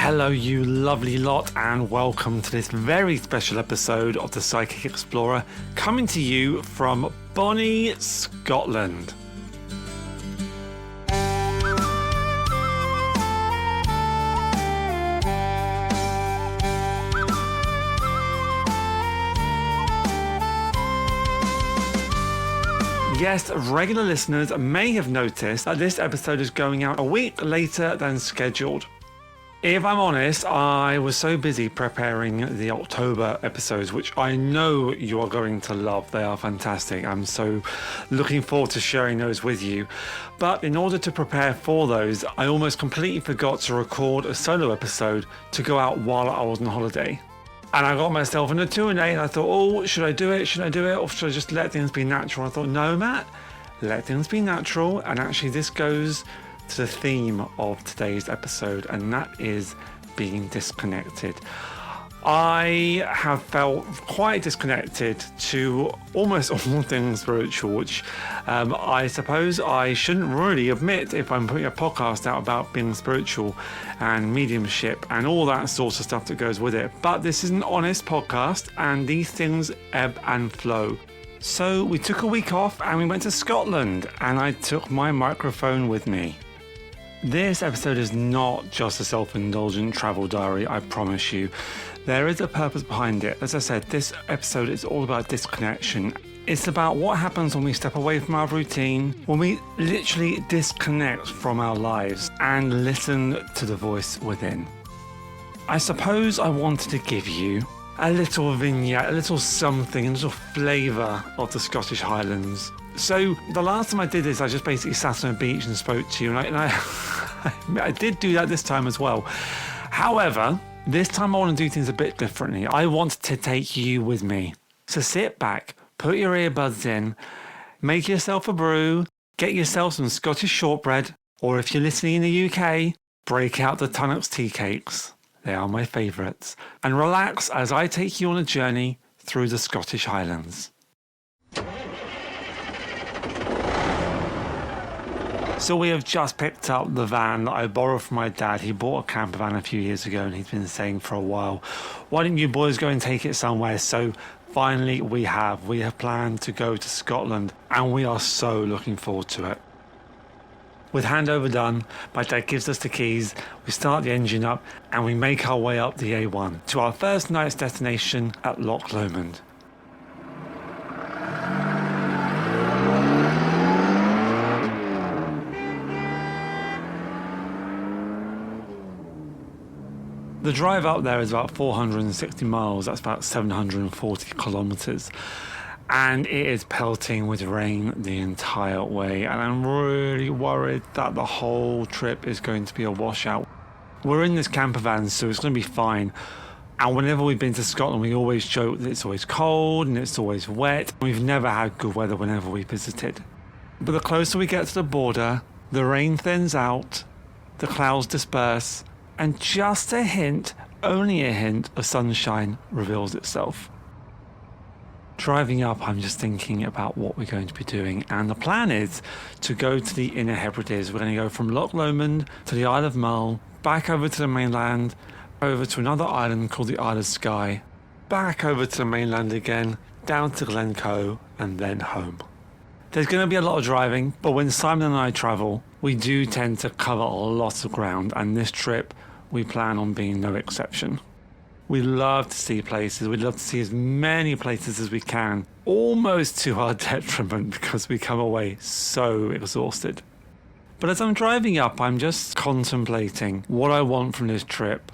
Hello, you lovely lot, and welcome to this very special episode of the Psychic Explorer, coming to you from Bonnie, Scotland. Yes, regular listeners may have noticed that this episode is going out a week later than scheduled. If I'm honest, I was so busy preparing the October episodes, which I know you are going to love. They are fantastic. I'm so looking forward to sharing those with you. But in order to prepare for those, I almost completely forgot to record a solo episode to go out while I was on holiday. And I got myself in a 2-a, and I thought, oh, should I do it? Should I do it? Or should I just let things be natural? I thought, no, Matt, let things be natural. And actually, this goes to the theme of today's episode, and that is being disconnected. I have felt quite disconnected to almost all things spiritual, which I suppose I shouldn't really admit if I'm putting a podcast out about being spiritual and mediumship and all that sorts of stuff that goes with it. But this is an honest podcast, and these things ebb and flow. So we took a week off and we went to Scotland, and I took my microphone with me. This episode is not just a self-indulgent travel diary, I promise you. There is a purpose behind it. As I said, this episode is all about disconnection. It's about what happens when we step away from our routine, when we literally disconnect from our lives and listen to the voice within. I suppose I wanted to give you a little vignette, a little something, a little flavour of the Scottish Highlands. So the last time I did this, I just basically sat on a beach and spoke to you, and I did do that this time as well. However, this time I want to do things a bit differently. I want to take you with me. So sit back, put your earbuds in, make yourself a brew, get yourself some Scottish shortbread, or if you're listening in the UK, break out the Tunnocks tea cakes. They are my favourites. And relax as I take you on a journey through the Scottish Highlands. So we have just picked up the van that I borrowed from my dad. He bought a camper van a few years ago, and he's been saying for a while, why don't you boys go and take it somewhere? So finally we have planned to go to Scotland, and we are so looking forward to it. With handover done, my dad gives us the keys, we start the engine up, and we make our way up the A1 to our first night's destination at Loch Lomond. The drive up there is about 460 miles, that's about 740 kilometres. And it is pelting with rain the entire way, and I'm really worried that the whole trip is going to be a washout. We're in this camper van, so it's going to be fine. And whenever we've been to Scotland, we always joke that it's always cold and it's always wet. We've never had good weather whenever we visited. But the closer we get to the border, the rain thins out, the clouds disperse, and just a hint, only a hint, of sunshine reveals itself. Driving up, I'm just thinking about what we're going to be doing, and the plan is to go to the Inner Hebrides. We're going to go from Loch Lomond to the Isle of Mull, back over to the mainland, over to another island called the Isle of Skye, back over to the mainland again, down to Glencoe, and then home. There's going to be a lot of driving, but when Simon and I travel, we do tend to cover a lot of ground, and this trip we plan on being no exception. We love to see places. We'd love to see as many places as we can, almost to our detriment because we come away so exhausted. But as I'm driving up, I'm just contemplating what I want from this trip.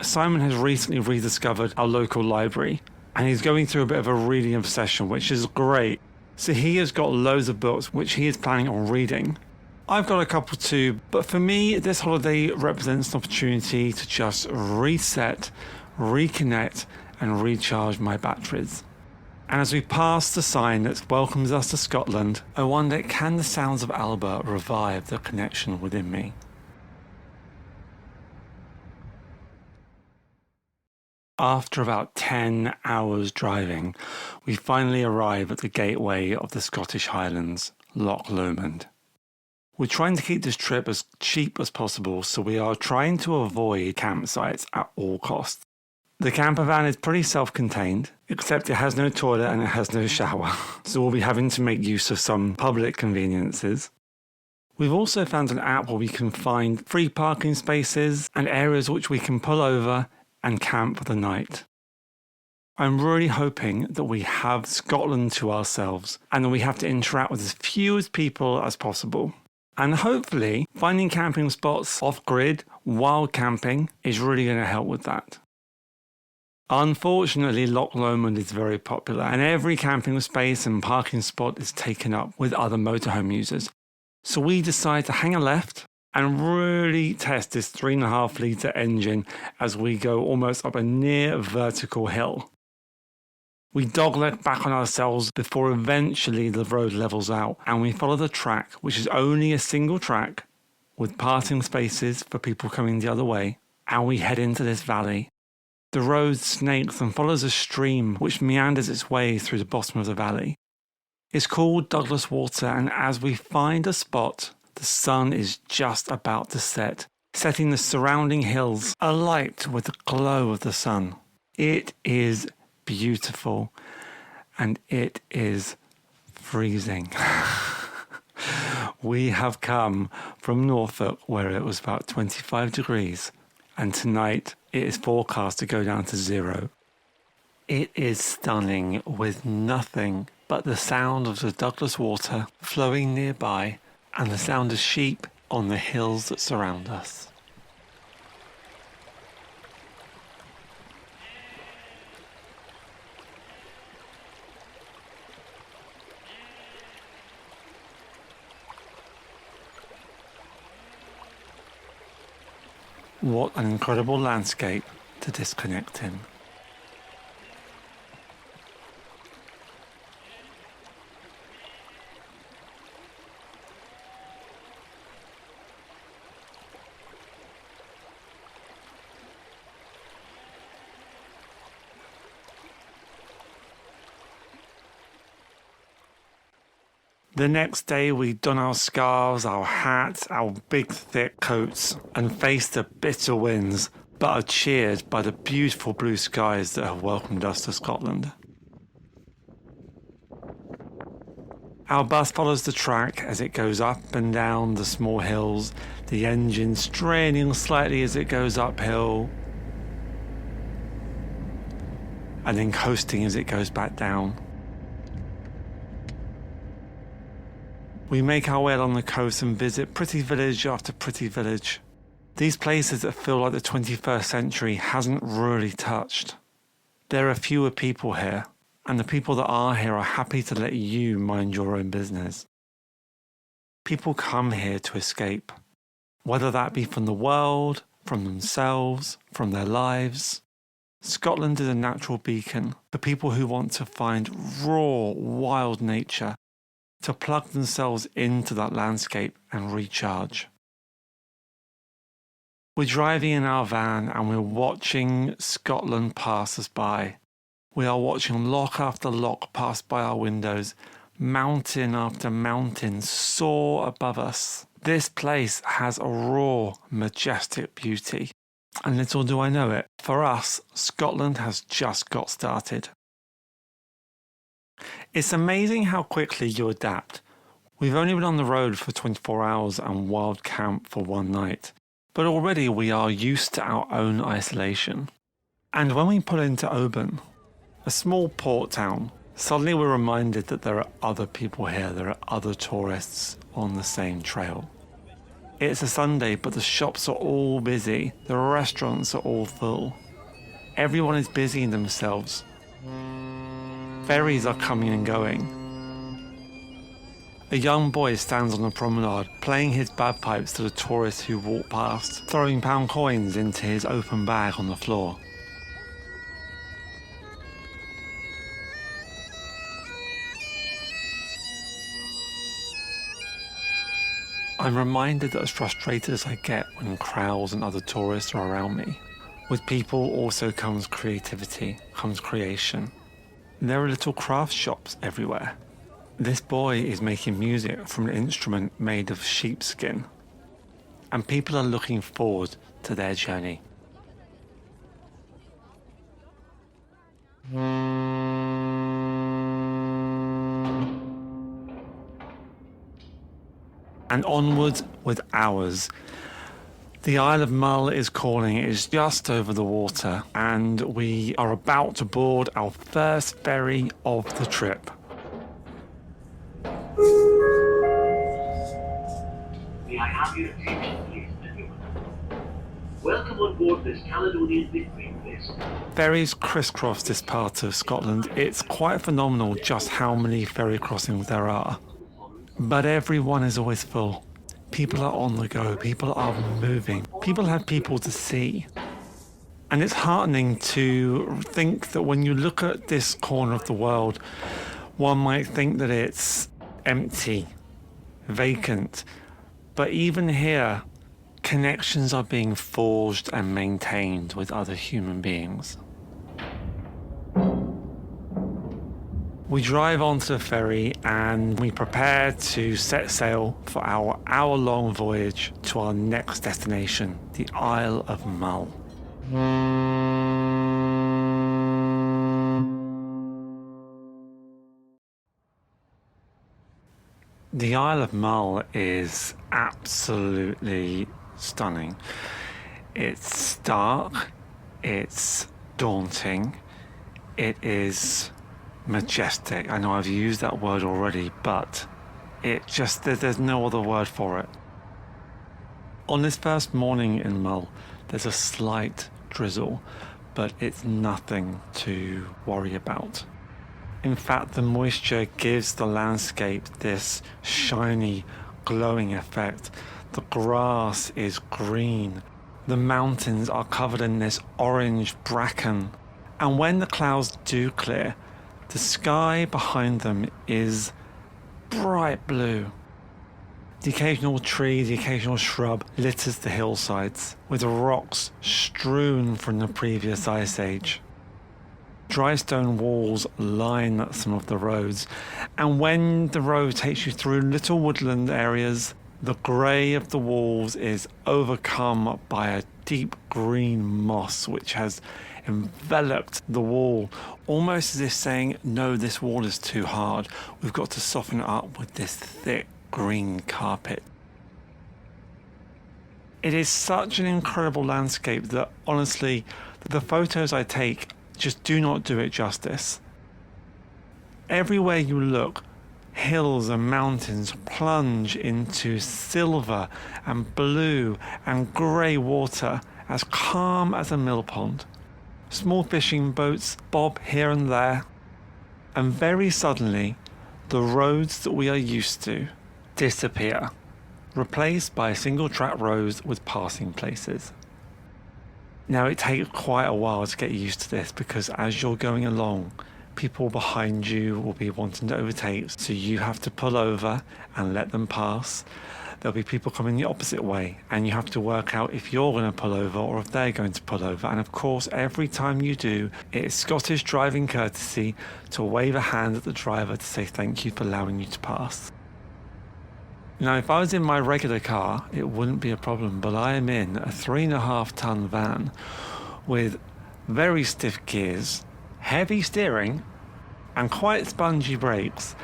Simon has recently rediscovered our local library, and he's going through a bit of a reading obsession, which is great. So he has got loads of books which he is planning on reading. I've got a couple too, but for me, this holiday represents an opportunity to just reset, reconnect, and recharge my batteries. And as we pass the sign that welcomes us to Scotland, I wonder, can the sounds of Alba revive the connection within me? After about 10 hours driving, we finally arrive at the gateway of the Scottish Highlands, Loch Lomond. We're trying to keep this trip as cheap as possible, so we are trying to avoid campsites at all costs. The camper van is pretty self-contained, except it has no toilet and it has no shower, so we'll be having to make use of some public conveniences. We've also found an app where we can find free parking spaces and areas which we can pull over and camp for the night. I'm really hoping that we have Scotland to ourselves and that we have to interact with as few people as possible. And hopefully, finding camping spots off-grid, wild camping, is really going to help with that. Unfortunately, Loch Lomond is very popular and every camping space and parking spot is taken up with other motorhome users. So we decide to hang a left and really test this 3.5 litre engine as we go almost up a near vertical hill. We dogleg back on ourselves before eventually the road levels out and we follow the track, which is only a single track with parting spaces for people coming the other way, and we head into this valley. The road snakes and follows a stream which meanders its way through the bottom of the valley. It's called Douglas Water, and as we find a spot, the sun is just about to set, setting the surrounding hills alight with the glow of the sun. It is beautiful, and it is freezing. We have come from Norfolk where it was about 25 degrees, and tonight it is forecast to go down to 0. It is stunning with nothing but the sound of the Douglas Water flowing nearby and the sound of sheep on the hills that surround us. What an incredible landscape to disconnect in. The next day we don our scarves, our hats, our big thick coats and face the bitter winds, but are cheered by the beautiful blue skies that have welcomed us to Scotland. Our bus follows the track as it goes up and down the small hills, the engine straining slightly as it goes uphill, and then coasting as it goes back down. We make our way along the coast and visit pretty village after pretty village. These places that feel like the 21st century hasn't really touched. There are fewer people here, and the people that are here are happy to let you mind your own business. People come here to escape, whether that be from the world, from themselves, from their lives. Scotland is a natural beacon for people who want to find raw, wild nature, to plug themselves into that landscape and recharge. We're driving in our van and we're watching Scotland pass us by. We are watching loch after loch pass by our windows, mountain after mountain soar above us. This place has a raw, majestic beauty. And little do I know it, for us, Scotland has just got started. It's amazing how quickly you adapt. We've only been on the road for 24 hours and wild camp for one night, but already we are used to our own isolation. And when we pull into Oban, a small port town, suddenly we're reminded that there are other people here, there are other tourists on the same trail. It's a Sunday, but the shops are all busy, the restaurants are all full. Everyone is busying themselves. Ferries are coming and going. A young boy stands on the promenade, playing his bagpipes to the tourists who walk past, throwing pound coins into his open bag on the floor. I'm reminded that as frustrated as I get when crowds and other tourists are around me, with people also comes creativity, comes creation. There are little craft shops everywhere. This boy is making music from an instrument made of sheepskin, and people are looking forward to their journey. And onwards with ours. The Isle of Mull is calling. It is just over the water, and we are about to board our first ferry of the trip. May I have your attention, please, gentlemen? Welcome on board this Caledonian victory bliss. Ferries crisscross this part of Scotland. It's quite phenomenal just how many ferry crossings there are. But everyone is always full. People are on the go. People are moving. People have people to see. And it's heartening to think that when you look at this corner of the world, one might think that it's empty, vacant. But even here, connections are being forged and maintained with other human beings. We drive onto the ferry and we prepare to set sail for our hour-long voyage to our next destination, the Isle of Mull. The Isle of Mull is absolutely stunning. It's stark, it's daunting, it is majestic. I know I've used that word already, but there's no other word for it. On this first morning in Mull, there's a slight drizzle, but it's nothing to worry about. In fact, the moisture gives the landscape this shiny, glowing effect. The grass is green. The mountains are covered in this orange bracken. And when the clouds do clear, the sky behind them is bright blue. The occasional tree, the occasional shrub litters the hillsides with rocks strewn from the previous ice age. Dry stone walls line some of the roads, and when the road takes you through little woodland areas, the grey of the walls is overcome by a deep green moss which has enveloped the wall, almost as if saying, no, this wall is too hard. We've got to soften it up with this thick green carpet. It is such an incredible landscape that honestly, the photos I take just do not do it justice. Everywhere you look, hills and mountains plunge into silver and blue and grey water as calm as a mill pond. Small fishing boats bob here and there, and very suddenly the roads that we are used to disappear, replaced by single track roads with passing places. Now it takes quite a while to get used to this, because as you're going along, people behind you will be wanting to overtake, so you have to pull over and let them pass. There'll be people coming the opposite way, and you have to work out if you're going to pull over or if they're going to pull over. And of course, every time you do, it is Scottish driving courtesy to wave a hand at the driver to say thank you for allowing you to pass. Now, if I was in my regular car, it wouldn't be a problem, but I am in a 3.5-ton van with very stiff gears, heavy steering, and quite spongy brakes.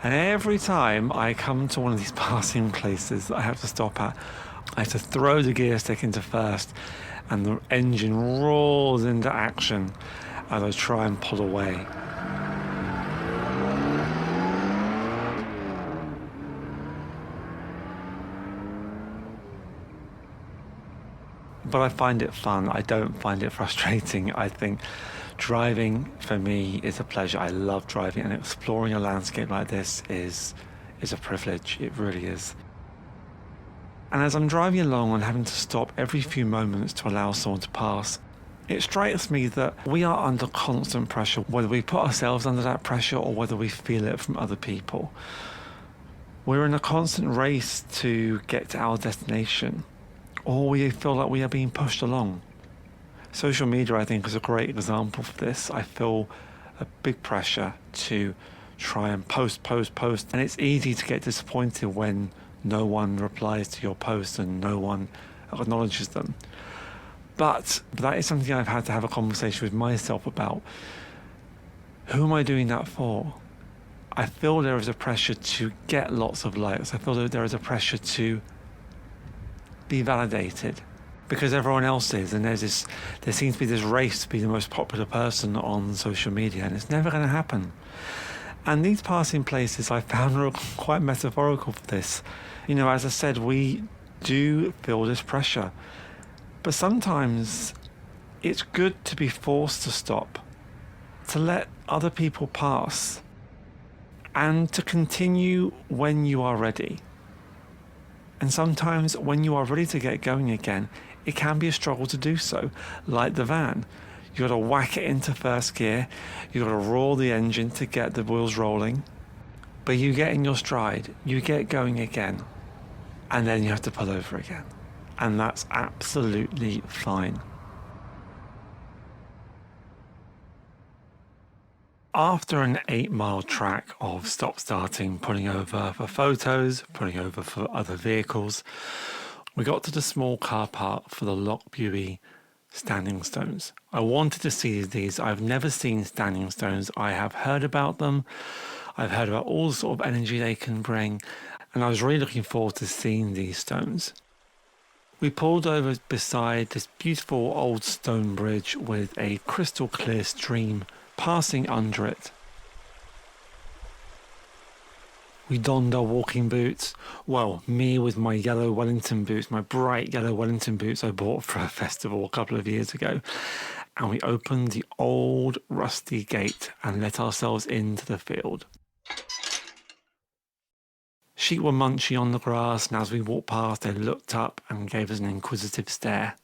And every time I come to one of these passing places that I have to stop at, I have to throw the gear stick into first, and the engine roars into action as I try and pull away. But I find it fun. I don't find it frustrating. I think driving for me is a pleasure. I love driving, and exploring a landscape like this is a privilege. It really is. And as I'm driving along and having to stop every few moments to allow someone to pass, it strikes me that we are under constant pressure, whether we put ourselves under that pressure or whether we feel it from other people. We're in a constant race to get to our destination, or we feel like we are being pushed along. Social media, I think, is a great example for this. I feel a big pressure to try and post. And it's easy to get disappointed when no one replies to your posts and no one acknowledges them. But that is something I've had to have a conversation with myself about. Who am I doing that for? I feel there is a pressure to get lots of likes. I feel that there is a pressure to be validated because everyone else is, and there seems to be this race to be the most popular person on social media, and it's never going to happen. And these passing places I found are quite metaphorical for this. You know, as I said, we do feel this pressure, but sometimes it's good to be forced to stop, to let other people pass, and to continue when you are ready. And sometimes when you are ready to get going again, it can be a struggle to do so, like the van. You got to whack it into first gear, you got to roar the engine to get the wheels rolling, but you get in your stride, you get going again, and then you have to pull over again. And that's absolutely fine. After an 8-mile track of stop-starting, pulling over for photos, pulling over for other vehicles, we got to the small car park for the Lochbuie standing stones. I wanted to see these. I've never seen standing stones. I have heard about them. I've heard about all the sort of energy they can bring, and I was really looking forward to seeing these stones. We pulled over beside this beautiful old stone bridge with a crystal clear stream passing under it. We donned our walking boots. Well, me with my yellow Wellington boots, my bright yellow Wellington boots I bought for a festival a couple of years ago. And we opened the old rusty gate and let ourselves into the field. Sheep were munching on the grass, and as we walked past, they looked up and gave us an inquisitive stare.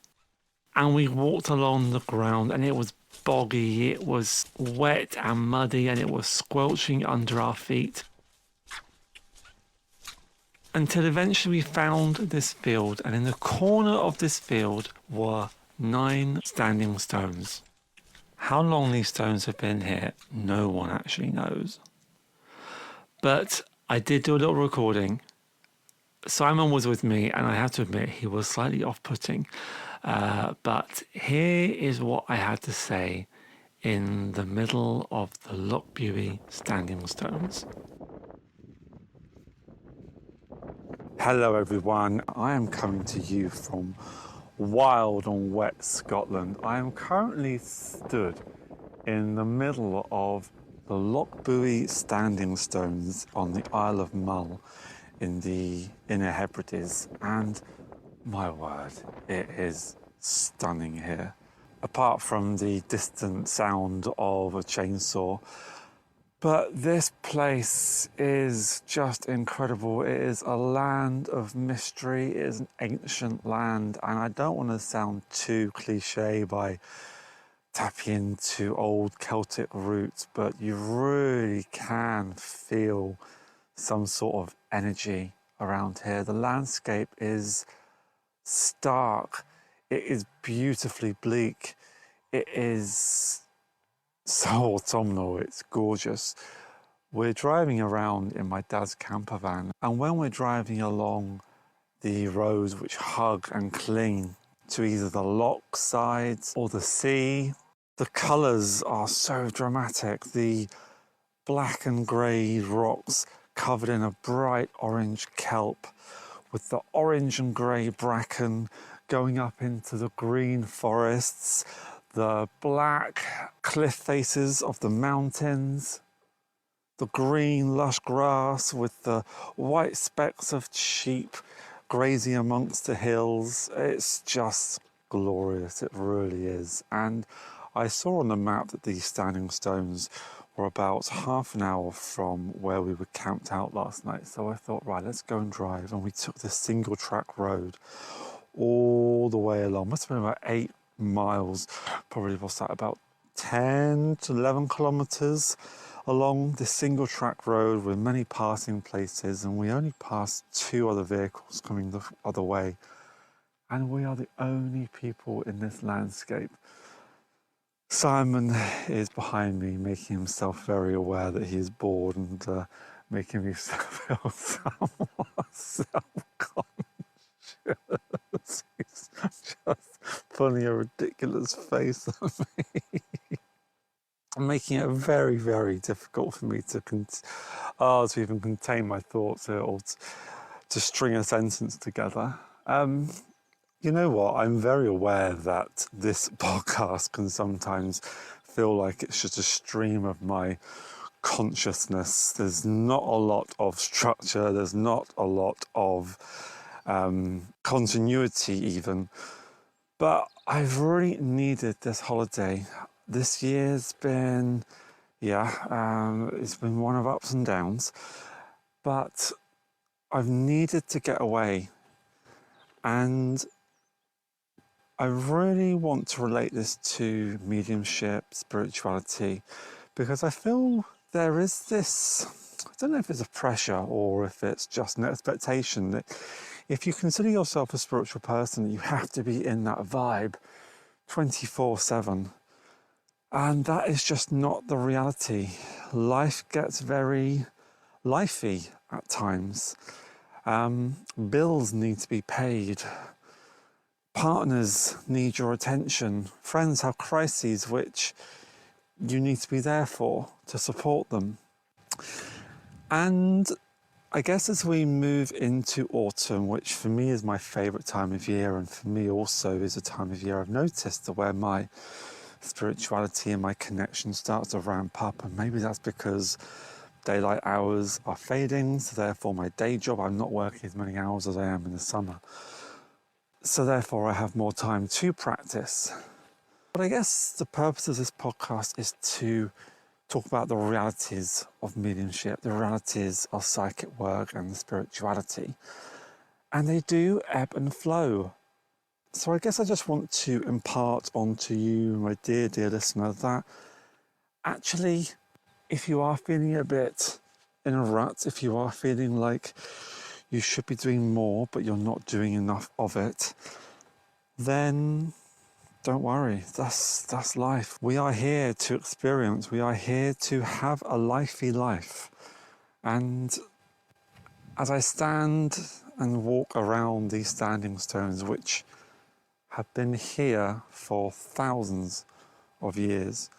And we walked along the ground, and it was boggy, it was wet and muddy, and it was squelching under our feet. Until eventually we found this field, and in the corner of this field were 9 standing stones. How long these stones have been here, no one actually knows. But I did do a little recording. Simon was with me, and I have to admit he was slightly off-putting. But here is what I had to say in the middle of the Lochbuie standing stones. Hello everyone, I am coming to you from wild and wet Scotland. I am currently stood in the middle of the Lochbuie standing stones on the Isle of Mull in the Inner Hebrides, and my word, it is stunning here. Apart from the distant sound of a chainsaw, but this place is just incredible. It is a land of mystery. It is an ancient land, and I don't want to sound too cliche by tapping into old Celtic roots, but you really can feel some sort of energy around here. The landscape is stark. It is beautifully bleak. It is so autumnal, it's gorgeous. We're driving around in my dad's camper van, and when we're driving along the roads which hug and cling to either the loch sides or the sea, the colours are so dramatic. The black and grey rocks covered in a bright orange kelp, with the orange and grey bracken going up into the green forests, the black cliff faces of the mountains, the green lush grass with the white specks of sheep grazing amongst the hills. It's just glorious, it really is. And I saw on the map that these standing stones were about half an hour from where we were camped out last night. So I thought, right, let's go and drive. And we took this single track road all the way along. Must have been about 8 miles, probably was that about 10 to 11 kilometers along this single track road with many passing places, and we only passed 2 other vehicles coming the other way, and we are the only people in this landscape. Simon is behind me, making himself very aware that he is bored and making me feel somewhat self-conscious. He's just putting a ridiculous face at me. Making it very, very difficult for me to even contain my thoughts or to string a sentence together. You know what? I'm very aware that this podcast can sometimes feel like it's just a stream of my consciousness. There's not a lot of structure. There's not a lot of continuity even. But I've really needed this holiday. This year's been, it's been one of ups and downs. But I've needed to get away. And I really want to relate this to mediumship, spirituality, because I feel there is this, I don't know if it's a pressure or if it's just an expectation that if you consider yourself a spiritual person, you have to be in that vibe 24/7. And that is just not the reality. Life gets very lifey at times. Bills need to be paid. Partners need your attention. Friends have crises which you need to be there for, to support them. And I guess as we move into autumn, which for me is my favourite time of year, and for me also is a time of year I've noticed where my spirituality and my connection starts to ramp up. And maybe that's because daylight hours are fading, so therefore my day job, I'm not working as many hours as I am in the summer. So therefore I have more time to practice. But I guess the purpose of this podcast is to talk about the realities of mediumship, the realities of psychic work and spirituality. And they do ebb and flow. So I guess I just want to impart onto you, my dear, dear listener, that actually, if you are feeling a bit in a rut, if you are feeling like you should be doing more, but you're not doing enough of it, then don't worry, that's life. We are here to experience, we are here to have a lifey life. And as I stand and walk around these standing stones, which have been here for thousands of years,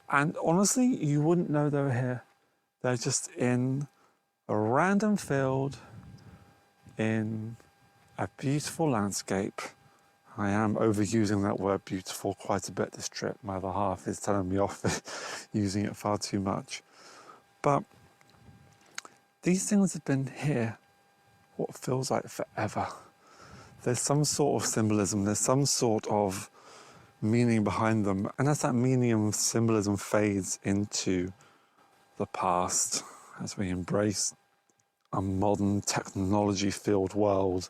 and honestly, you wouldn't know they were here. They're just in a random field in a beautiful landscape. I am overusing that word beautiful quite a bit this trip. My other half is telling me off using it far too much. But these things have been here what feels like forever. There's some sort of symbolism, there's some sort of meaning behind them. And as that meaning and symbolism fades into the past, as we embrace a modern technology-filled world,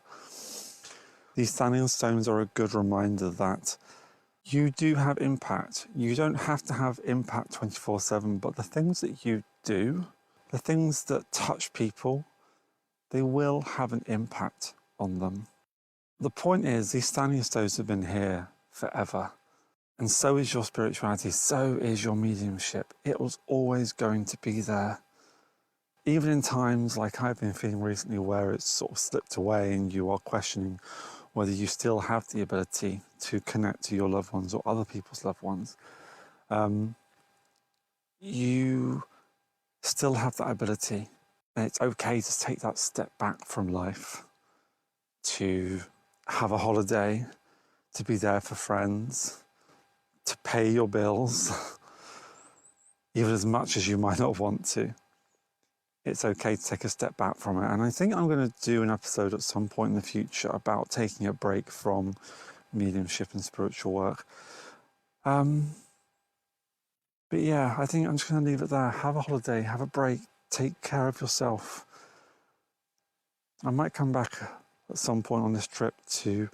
these standing stones are a good reminder that you do have impact. You don't have to have impact 24/7, but the things that you do, the things that touch people, they will have an impact on them. The point is, these standing stones have been here forever. And so is your spirituality, so is your mediumship. It was always going to be there. Even in times like I've been feeling recently where it's sort of slipped away and you are questioning whether you still have the ability to connect to your loved ones or other people's loved ones, you still have that ability. And it's okay to take that step back from life, to have a holiday, to be there for friends, to pay your bills, even as much as you might not want to. It's okay to take a step back from it. And I think I'm going to do an episode at some point in the future about taking a break from mediumship and spiritual work. But yeah, I think I'm just going to leave it there. Have a holiday, have a break, take care of yourself. I might come back at some point on this trip to,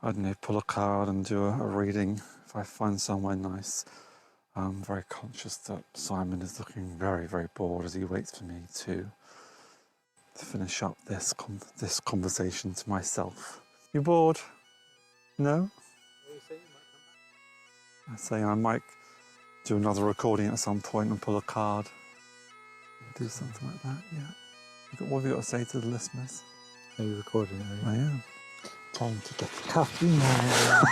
I don't know, pull a card and do a reading if I find somewhere nice. I'm very conscious that Simon is looking very, very bored as he waits for me to finish up this conversation to myself. You bored? No? I say I might do another recording at some point and pull a card. Do something like that, yeah. What have you got to say to the listeners? Are you recording it? I am. Time to get the coffee now.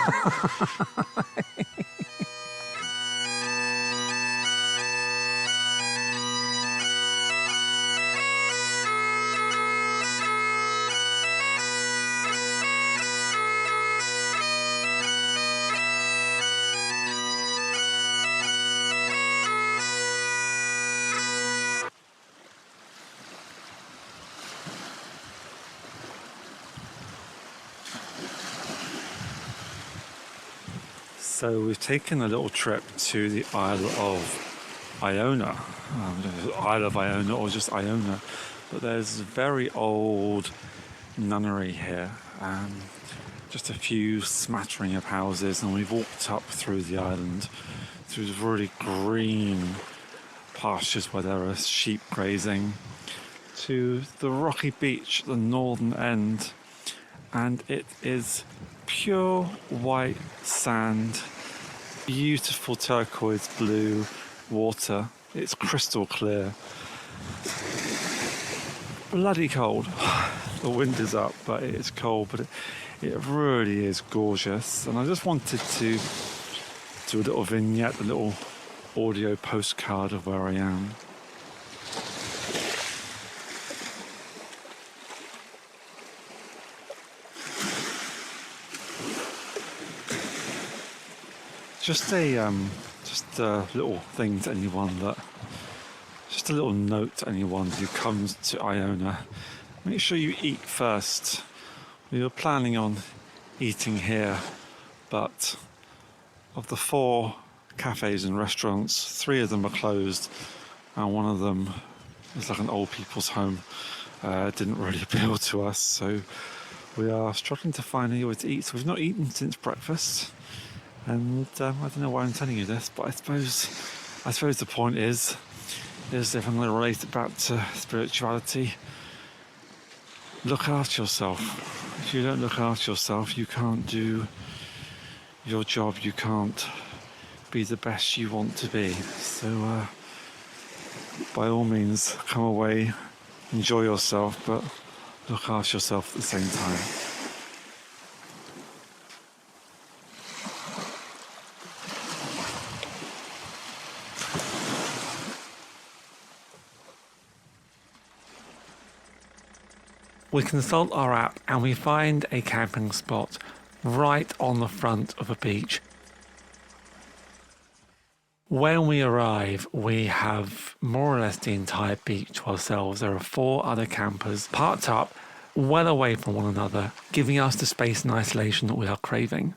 So we've taken a little trip to the Isle of Iona, Isle of Iona or just Iona, but there's a very old nunnery here, just a few smattering of houses, and we've walked up through the island, through really green pastures where there are sheep grazing, to the rocky beach at the northern end, and it is pure white sand, beautiful turquoise blue water. It's crystal clear. Bloody cold. The wind is up, but it's cold, but it really is gorgeous. And I just wanted to do a little vignette, a little audio postcard of where I am. Just a little thing to anyone just a little note to anyone who comes to Iona. Make sure you eat first. We were planning on eating here, but of the 4 cafes and restaurants, 3 of them are closed, and one of them is like an old people's home. Didn't really appeal to us, so we are struggling to find anywhere to eat. So we've not eaten since breakfast. And I don't know why I'm telling you this, but I suppose the point is if I'm going to relate it back to spirituality, look after yourself. If you don't look after yourself, you can't do your job, you can't be the best you want to be. So by all means, come away, enjoy yourself, but look after yourself at the same time. We consult our app and we find a camping spot right on the front of a beach. When we arrive, we have more or less the entire beach to ourselves. There are 4 other campers parked up, well away from one another, giving us the space and isolation that we are craving.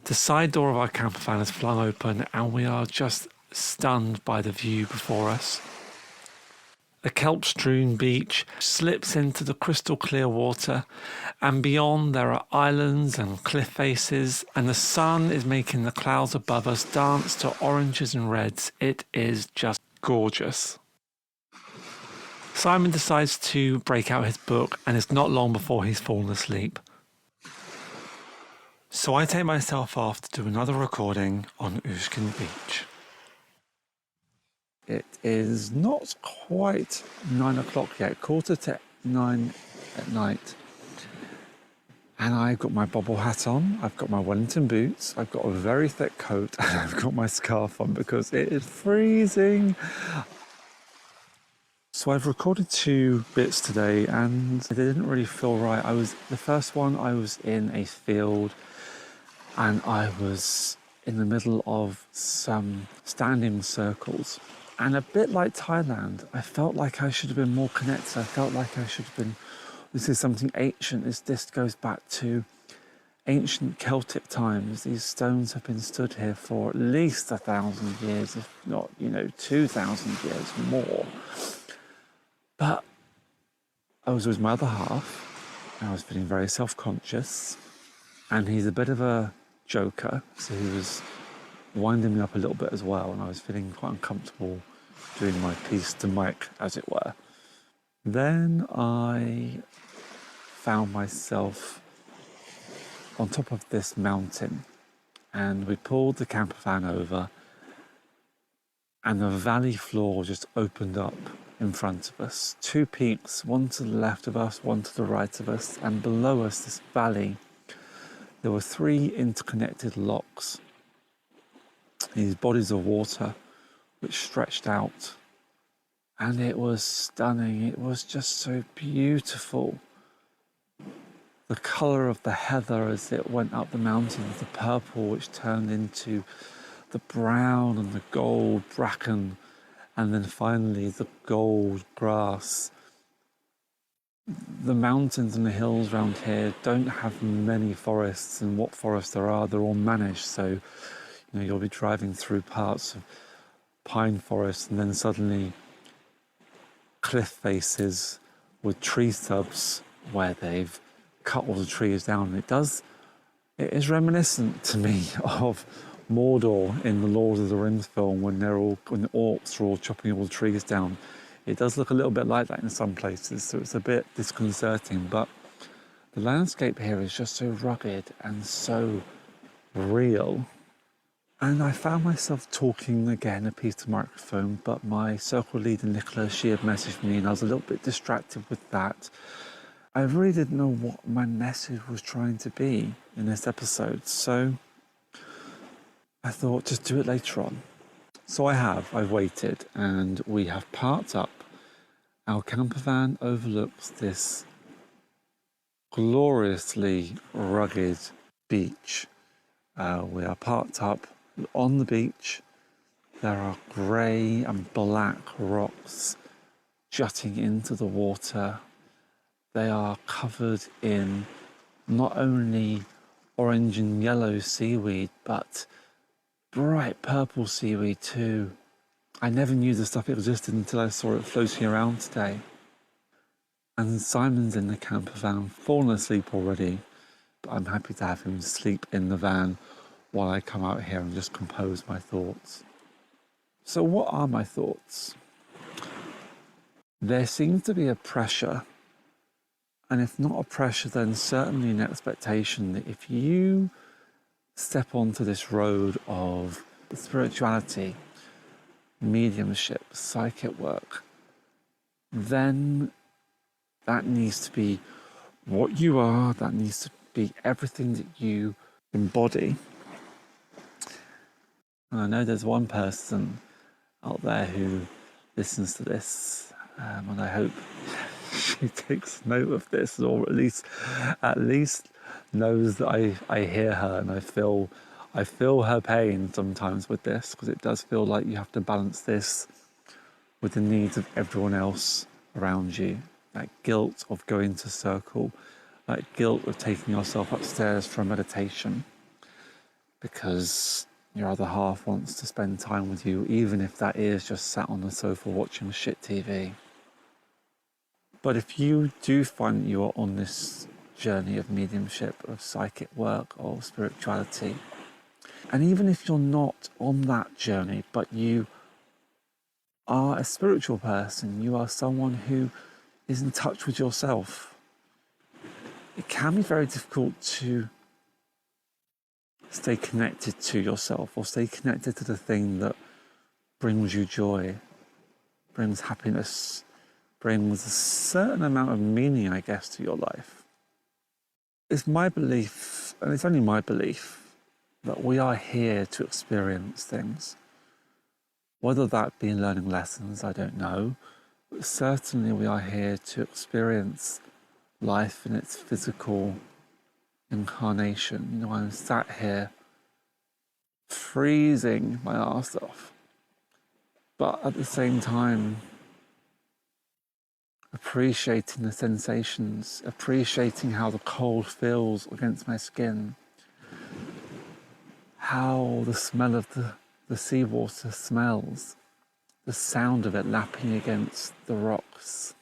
The side door of our camper van is flung open and we are just stunned by the view before us. The kelp-strewn beach slips into the crystal clear water, and beyond there are islands and cliff faces, and the sun is making the clouds above us dance to oranges and reds. It is just gorgeous. Simon decides to break out his book, and it's not long before he's fallen asleep. So I take myself off to do another recording on Ushkin Beach. It is not quite 9 o'clock yet, 9:15 at night. And I've got my bobble hat on, I've got my Wellington boots, I've got a very thick coat, and I've got my scarf on because it is freezing. So I've recorded 2 bits today and they didn't really feel right. The first one, I was in a field and I was in the middle of some standing circles. And a bit like Thailand, I felt like I should have been more connected. I felt like I should have been, this is something ancient. This goes back to ancient Celtic times. These stones have been stood here for at least 1,000 years, if not, 2,000 years more. But I was with my other half, and I was feeling very self-conscious. And he's a bit of a joker, so he was winding me up a little bit as well, and I was feeling quite uncomfortable doing my piece to mic, as it were. Then I found myself on top of this mountain, and we pulled the camper van over, and the valley floor just opened up in front of us. Two peaks, one to the left of us, one to the right of us, and below us, this valley, there were three interconnected locks, these bodies of water which stretched out, and it was stunning. It was just so beautiful. The colour of the heather as it went up the mountain, the purple which turned into the brown and the gold bracken, and then finally the gold grass. The mountains and the hills around here don't have many forests, and what forests there are, they're all managed. So, you'll be driving through parts of pine forest and then suddenly cliff faces with tree stubs where they've cut all the trees down. It is reminiscent to me of Mordor in the Lord of the Rings film when the orcs are all chopping all the trees down. It does look a little bit like that in some places, so it's a bit disconcerting, but the landscape here is just so rugged and so real. And I found myself talking again, a piece of microphone, but my circle leader, Nicola, she had messaged me and I was a little bit distracted with that. I really didn't know what my message was trying to be in this episode, so I thought just do it later on. So I've waited, and we have parked up. Our camper van overlooks this gloriously rugged beach. We are parked up on the beach. There are grey and black rocks jutting into the water. They are covered in not only orange and yellow seaweed, but bright purple seaweed too. I never knew the stuff existed until I saw it floating around today. And Simon's in the camper van, fallen asleep already, but I'm happy to have him sleep in the van while I come out here and just compose my thoughts. So what are my thoughts? There seems to be a pressure, and if not a pressure, then certainly an expectation that if you step onto this road of spirituality, mediumship, psychic work, then that needs to be what you are, that needs to be everything that you embody. And I know there's one person out there who listens to this, and I hope she takes note of this, or at least knows that I hear her, and I feel her pain sometimes with this, because it does feel like you have to balance this with the needs of everyone else around you. That guilt of going to circle, that guilt of taking yourself upstairs for a meditation because your other half wants to spend time with you, even if that is just sat on the sofa watching shit TV. But if you do find that you are on this journey of mediumship, of psychic work, of spirituality, and even if you're not on that journey, but you are a spiritual person, you are someone who is in touch with yourself, it can be very difficult to stay connected to yourself, or stay connected to the thing that brings you joy, brings happiness, brings a certain amount of meaning, I guess, to your life. It's my belief, and it's only my belief, that we are here to experience things. Whether that be learning lessons, I don't know, but certainly we are here to experience life in its physical incarnation. I'm sat here freezing my arse off, but at the same time appreciating the sensations, appreciating how the cold feels against my skin, how the smell of the seawater smells, the sound of it lapping against the rocks,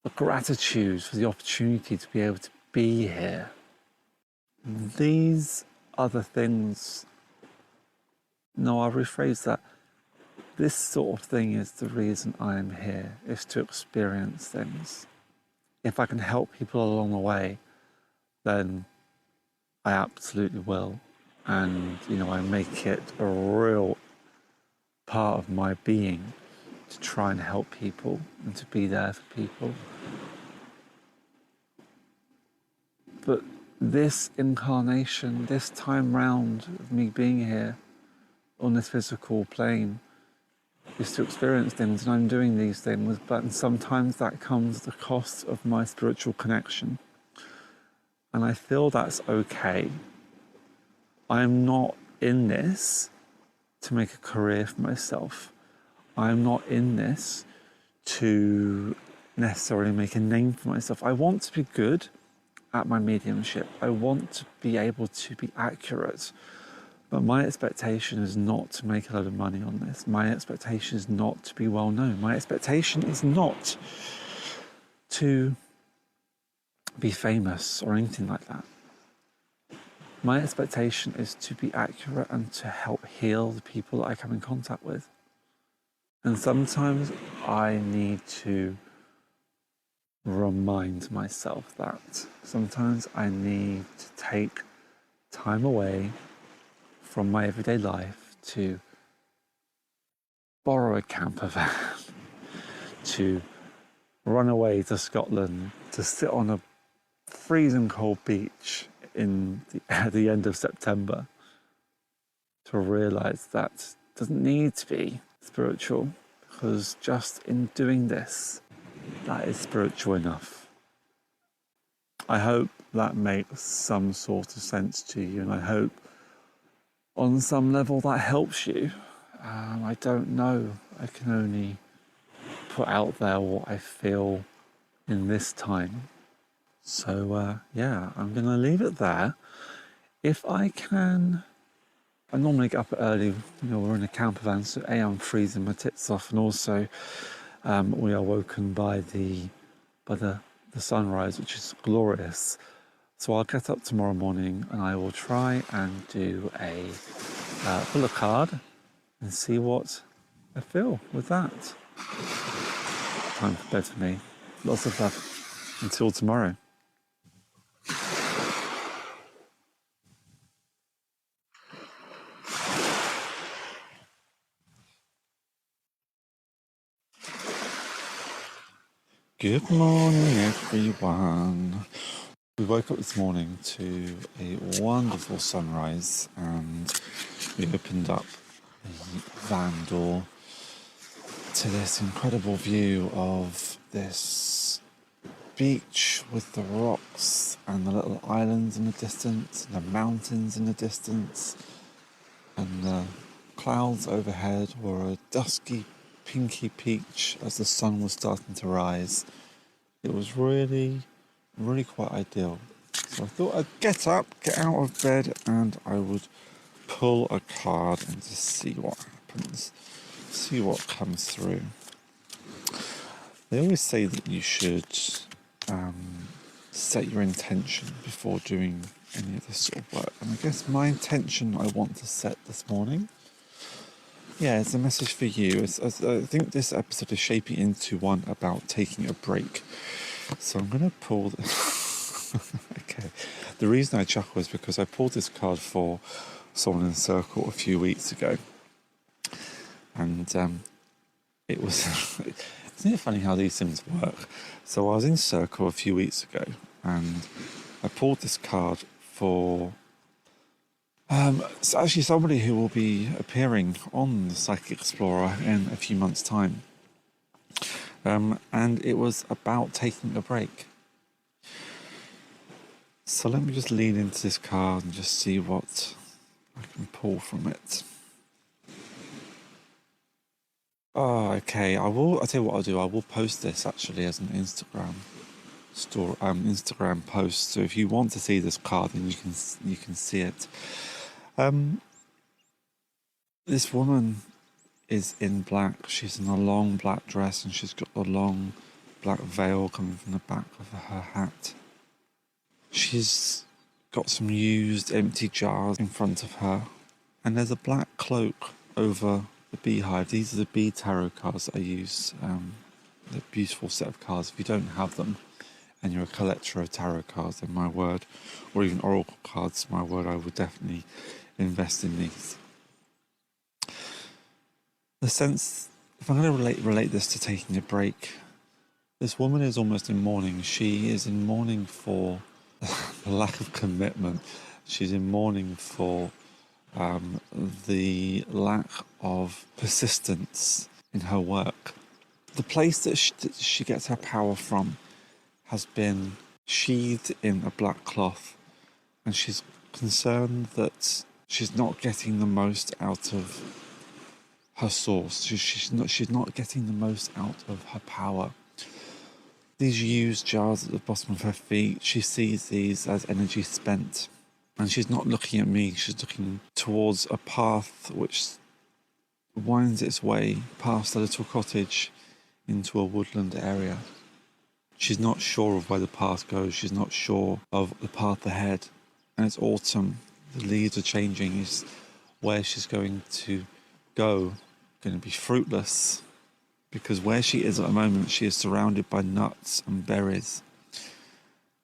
the gratitude for the opportunity to be able to be here. These other things, no, I'll rephrase that. This sort of thing is the reason I am here, is to experience things. If I can help people along the way, then I absolutely will. And, I make it a real part of my being to try and help people and to be there for people. But this incarnation, this time round of me being here on this physical plane, is to experience things, and I'm doing these things, but sometimes that comes at the cost of my spiritual connection. And I feel that's okay. I'm not in this to make a career for myself. I'm not in this to necessarily make a name for myself. I want to be good at my mediumship. I want to be able to be accurate. But my expectation is not to make a lot of money on this. My expectation is not to be well known. My expectation is not to be famous or anything like that. My expectation is to be accurate and to help heal the people that I come in contact with. And sometimes I need to remind myself that. Sometimes I need to take time away from my everyday life to borrow a camper van, to run away to Scotland, to sit on a freezing cold beach at the end of September, to realise that it doesn't need to be spiritual, because just in doing this, that is spiritual enough. I hope that makes some sort of sense to you, and I hope on some level that helps you. I don't know. I can only put out there what I feel in this time. So, I'm going to leave it there. If I can, I normally get up early. We're in a camper van, so I'm freezing my tits off, and also we are woken by the sunrise, which is glorious. So I'll get up tomorrow morning and I will try and do a pull a card and see what I feel with that. Time for bed for me. Lots of love. Until tomorrow. Good morning, everyone. We woke up this morning to a wonderful sunrise, and we opened up the van door to this incredible view of this beach with the rocks and the little islands in the distance, and the mountains in the distance, and the clouds overhead were a dusky pinky peach as the sun was starting to rise. It was really quite ideal. So I thought I'd get up, get out of bed, and I would pull a card and just see what happens, see what comes through. They always say that you should set your intention before doing any of this sort of work. And I guess my intention I want to set this morning, it's a message for you. I think this episode is shaping into one about taking a break. So I'm going to pull this. Okay. The reason I chuckle is because I pulled this card for someone in Circle a few weeks ago. And it was... Isn't it funny how these things work? So I was in Circle a few weeks ago and I pulled this card for... it's actually somebody who will be appearing on the Psychic Explorer in a few months' time. And it was about taking a break. So let me just lean into this card and just see what I can pull from it. Oh, okay. I'll tell you what I'll do. I will post this actually as an Instagram Instagram post. So if you want to see this card, then you can see it. This woman is in black. She's in a long black dress and she's got a long black veil coming from the back of her hat. She's got some used empty jars in front of her, and there's a black cloak over the beehive. These are the bee tarot cards that I use. The beautiful set of cards. If you don't have them, and you're a collector of tarot cards, then my word, or even oracle cards, my word, I would definitely invest in these. The sense, if I'm going to relate this to taking a break, this woman is almost in mourning. She is in mourning for the lack of commitment. She's in mourning for the lack of persistence in her work. The place that she gets her power from has been sheathed in a black cloth, and she's concerned that she's not getting the most out of her source. She's not getting the most out of her power. These used jars at the bottom of her feet, she sees these as energy spent. And she's not looking at me, she's looking towards a path which winds its way past a little cottage into a woodland area. She's not sure of where the path goes, she's not sure of the path ahead. And it's autumn, the leaves are changing, is where she's going to go going to be fruitless, because where she is at the moment, she is surrounded by nuts and berries.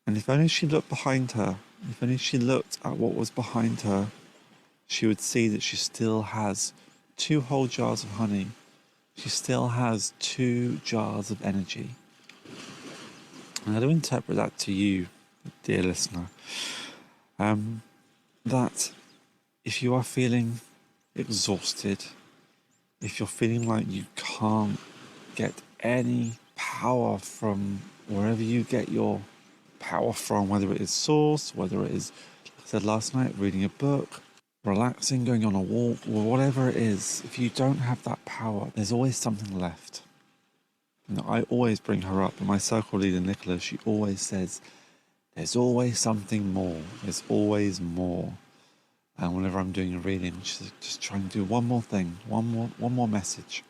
And if only she looked behind her, if only she looked at what was behind her, she would see that she still has 2 whole jars of honey. She still has 2 jars of energy. And how to interpret that to you, dear listener, that if you are feeling exhausted, if you're feeling like you can't get any power from wherever you get your power from, whether it is source, whether it is, like I said last night, reading a book, relaxing, going on a walk, or whatever it is, if you don't have that power, there's always something left. You know, I always bring her up, and my circle leader Nicola, she always says, there's always something more, there's always more. And whenever I'm doing a reading, she's just trying to do one more thing, one more message.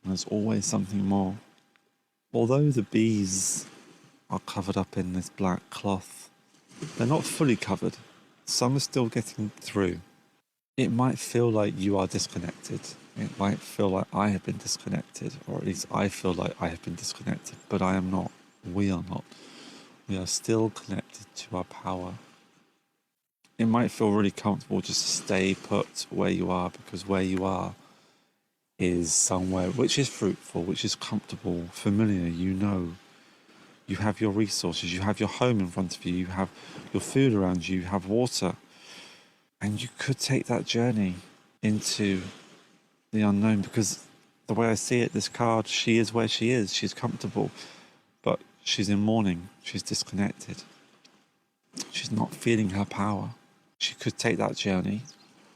And there's always something more. Although the bees are covered up in this black cloth, they're not fully covered. Some are still getting through. It might feel like you are disconnected. It might feel like I have been disconnected, or at least I feel like I have been disconnected, but I am not. We are not. We are still connected to our power. It might feel really comfortable just to stay put where you are, because where you are is somewhere which is fruitful, which is comfortable, familiar. You know, you have your resources, you have your home in front of you, you have your food around you, you have water. And you could take that journey into the unknown, because the way I see it, this card, she is where she is, she's comfortable, but she's in mourning, she's disconnected. She's not feeling her power. She could take that journey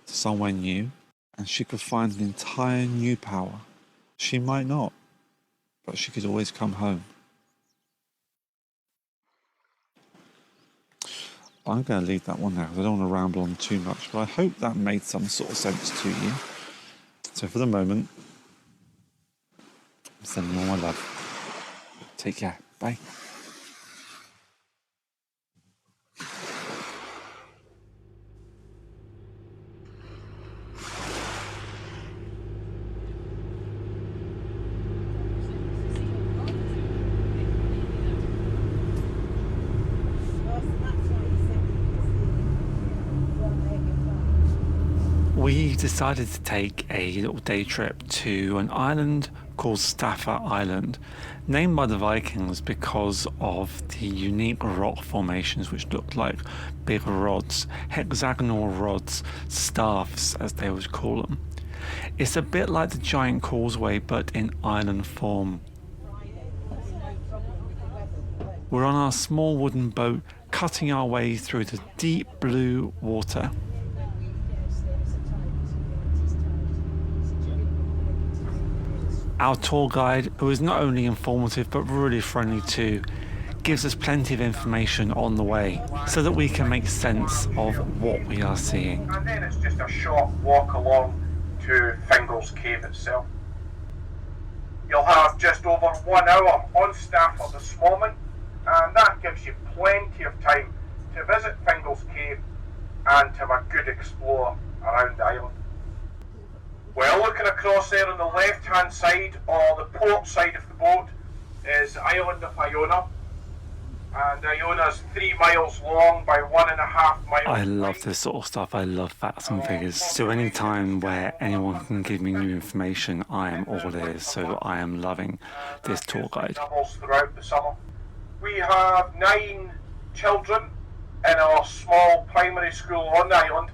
to somewhere new, and she could find an entire new power. She might not, but she could always come home. I'm going to leave that one now, because I don't want to ramble on too much, but I hope that made some sort of sense to you. So for the moment, I'm sending you all my love. Take care. Bye. We decided to take a little day trip to an island called Staffa Island, named by the Vikings because of the unique rock formations which looked like big rods, hexagonal rods, staffs as they would call them. It's a bit like the Giant Causeway but in island form. We're on our small wooden boat cutting our way through the deep blue water. Our tour guide, who is not only informative but really friendly too, gives us plenty of information on the way so that we can make sense of what we are seeing. And then it's just a short walk along to Fingal's Cave itself. You'll have just over 1 hour on staff at this moment, and that gives you plenty of time to visit Fingal's Cave and to have a good explore around the island. Well, looking across there on the left-hand side, or the port side of the boat, is the island of Iona. And Iona's 3 miles long by 1.5 miles I love wide. this sort of stuff. I love facts and figures. So any time where anyone can give me new information, I am all ears. So I am loving this tour guide. Doubles throughout the summer. We have 9 children in our small primary school on the island.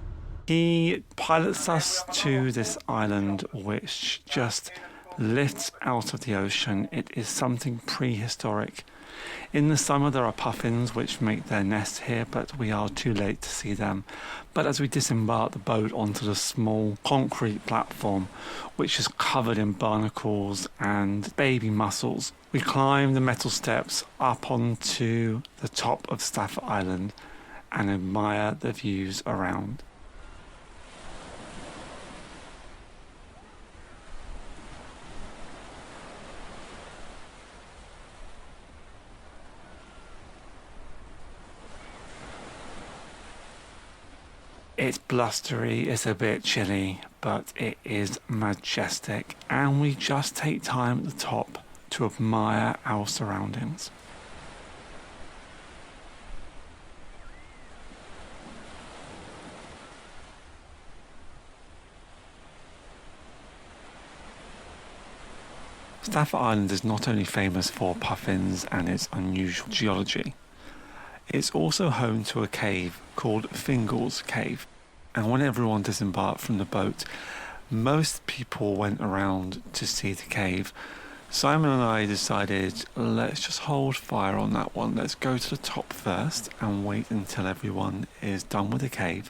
He pilots us to this island which just lifts out of the ocean. It is something prehistoric. In the summer there are puffins which make their nest here, but we are too late to see them. But as we disembark the boat onto the small concrete platform, which is covered in barnacles and baby mussels, we climb the metal steps up onto the top of Stafford Island and admire the views around. It's blustery, it's a bit chilly, but it is majestic, and we just take time at the top to admire our surroundings. Stafford Island is not only famous for puffins and its unusual geology, it's also home to a cave called Fingal's Cave. And when everyone disembarked from the boat, most people went around to see the cave. Simon and I decided, let's just hold fire on that one. Let's go to the top first and wait until everyone is done with the cave,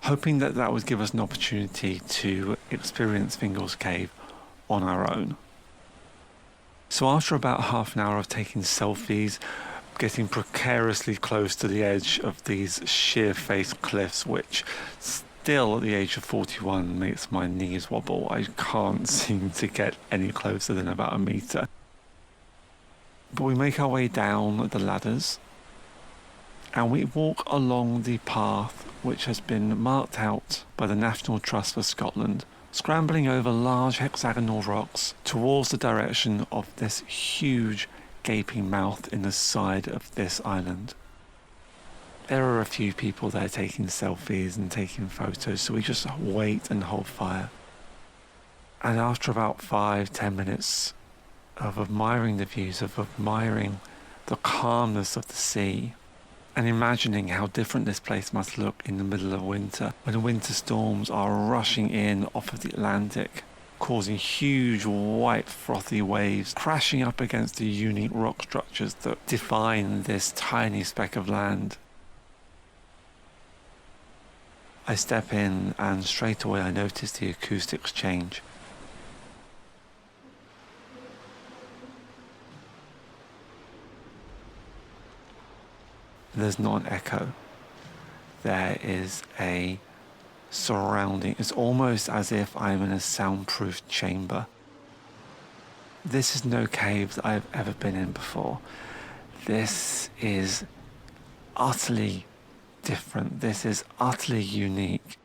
hoping that that would give us an opportunity to experience Fingal's Cave on our own. So after about half an hour of taking selfies, getting precariously close to the edge of these sheer-faced cliffs, which still at the age of 41 makes my knees wobble. I can't seem to get any closer than about a metre. But we make our way down the ladders and we walk along the path which has been marked out by the National Trust for Scotland, scrambling over large hexagonal rocks towards the direction of this huge gaping mouth in the side of this island. There are a few people there taking selfies and taking photos, so we just wait and hold fire. And after about 5-10 minutes of admiring the views, of admiring the calmness of the sea, and imagining how different this place must look in the middle of winter, when the winter storms are rushing in off of the Atlantic, causing huge white frothy waves crashing up against the unique rock structures that define this tiny speck of land. I step in and straight away I notice the acoustics change. There's not an echo. There is a surrounding. It's almost as if I'm in a soundproof chamber. This is no cave that I've ever been in before. This is utterly different. This is utterly unique.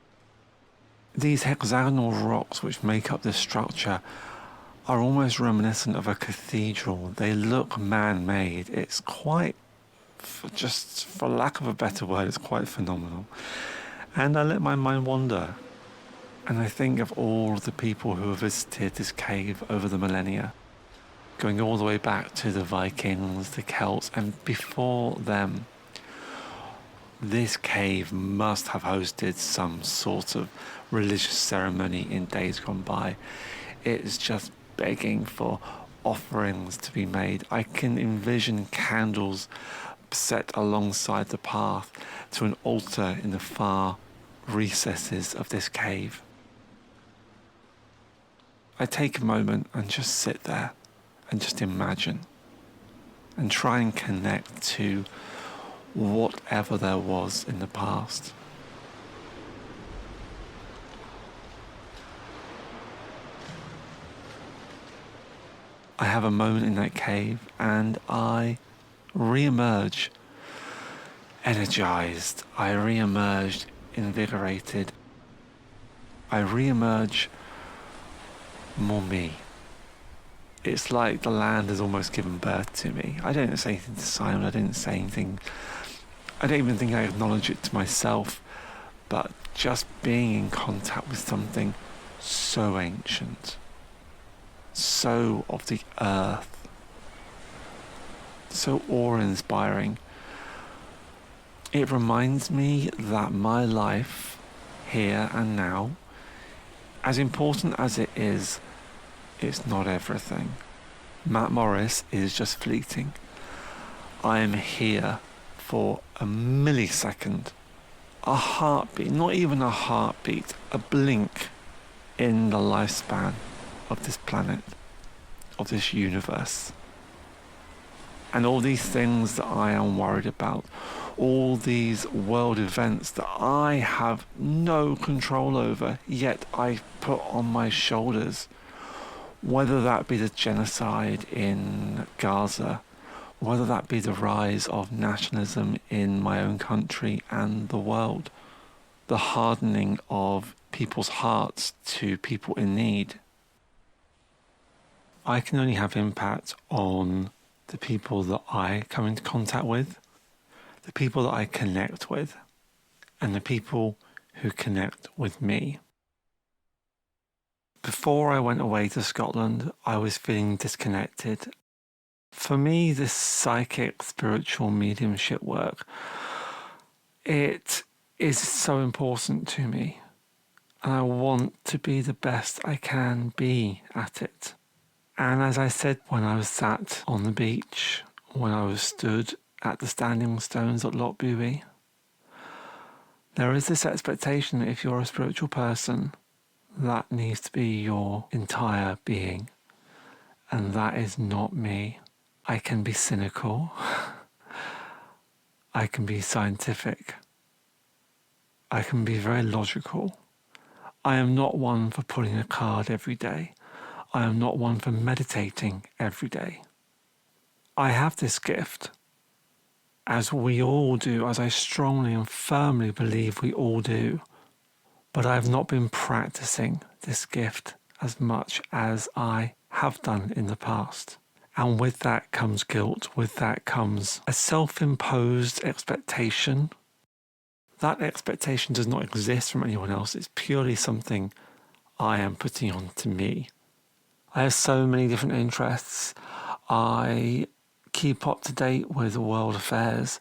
These hexagonal rocks which make up this structure are almost reminiscent of a cathedral. They look man-made. It's quite, just for lack of a better word, it's quite phenomenal. And I let my mind wander, and I think of all the people who have visited this cave over the millennia, going all the way back to the Vikings, the Celts, and before them. This cave must have hosted some sort of religious ceremony in days gone by. It is just begging for offerings to be made. I can envision candles set alongside the path to an altar in the far recesses of this cave. I take a moment and just sit there and just imagine and try and connect to whatever there was in the past. I have a moment in that cave and I re-emerge energized. I re-emerge invigorated. I re-emerge more me. It's like the land has almost given birth to me. I don't say anything to Simon, I didn't say anything. I don't even think I acknowledge it to myself, but just being in contact with something so ancient, so of the earth, so awe-inspiring. It reminds me that my life, here and now, as important as it is, it's not everything. Matt Morris is just fleeting. I am here for a millisecond, a heartbeat, not even a heartbeat, a blink in the lifespan of this planet, of this universe. And all these things that I am worried about, all these world events that I have no control over, yet I put on my shoulders, whether that be the genocide in Gaza, whether that be the rise of nationalism in my own country and the world, the hardening of people's hearts to people in need. I can only have impact on the people that I come into contact with, the people that I connect with, and the people who connect with me. Before I went away to Scotland, I was feeling disconnected. For me, this psychic, spiritual mediumship work, it is so important to me. And I want to be the best I can be at it. And as I said, when I was sat on the beach, when I was stood at the standing stones at Loch Buie, there is this expectation that if you're a spiritual person, that needs to be your entire being. And that is not me. I can be cynical. I can be scientific. I can be very logical. I am not one for pulling a card every day. I am not one for meditating every day. I have this gift, as we all do, as I strongly and firmly believe we all do, but I have not been practicing this gift as much as I have done in the past. And with that comes guilt, with that comes a self-imposed expectation. That expectation does not exist from anyone else. It's purely something I am putting on to me. I have so many different interests. I keep up to date with world affairs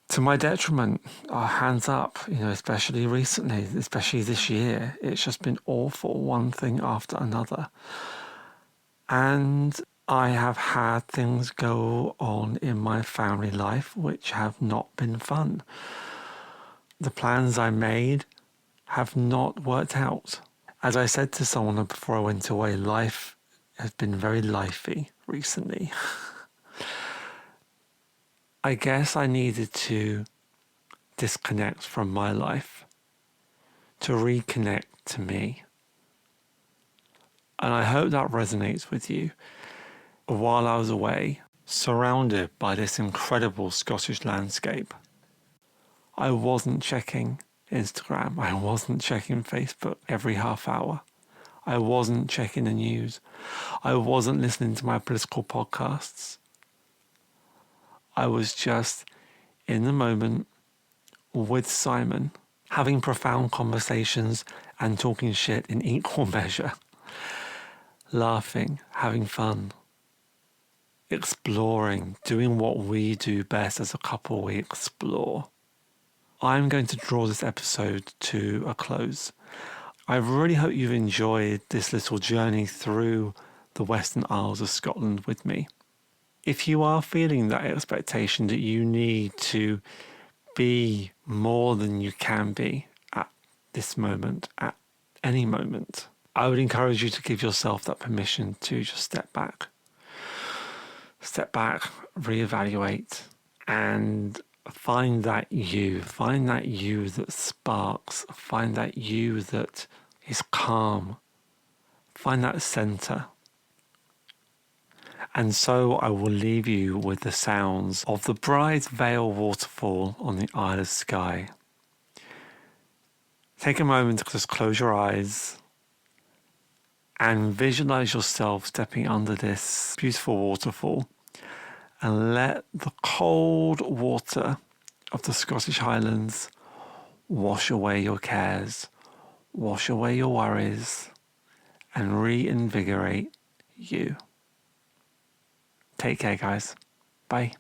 to my detriment. Hands up, especially recently, especially this year. It's just been awful, one thing after another. And I have had things go on in my family life which have not been fun. The plans I made have not worked out. As I said to someone before I went away, life has been very lifey recently. I guess I needed to disconnect from my life, to reconnect to me. And I hope that resonates with you. While I was away, surrounded by this incredible Scottish landscape, I wasn't checking Instagram. I wasn't checking Facebook every half hour. I wasn't checking the news. I wasn't listening to my political podcasts. I was just in the moment with Simon, having profound conversations and talking shit in equal measure, laughing, having fun, exploring, doing what we do best as a couple, we explore. I'm going to draw this episode to a close. I really hope you've enjoyed this little journey through the Western Isles of Scotland with me. If you are feeling that expectation that you need to be more than you can be at this moment, at any moment, I would encourage you to give yourself that permission to just step back, reevaluate, and find that you that sparks, find that you that is calm, find that center. And so I will leave you with the sounds of the Bride's Vale waterfall on the Isle of Skye. Take a moment to just close your eyes and visualize yourself stepping under this beautiful waterfall, and let the cold water of the Scottish Highlands wash away your cares, wash away your worries, and reinvigorate you. Take care, guys. Bye.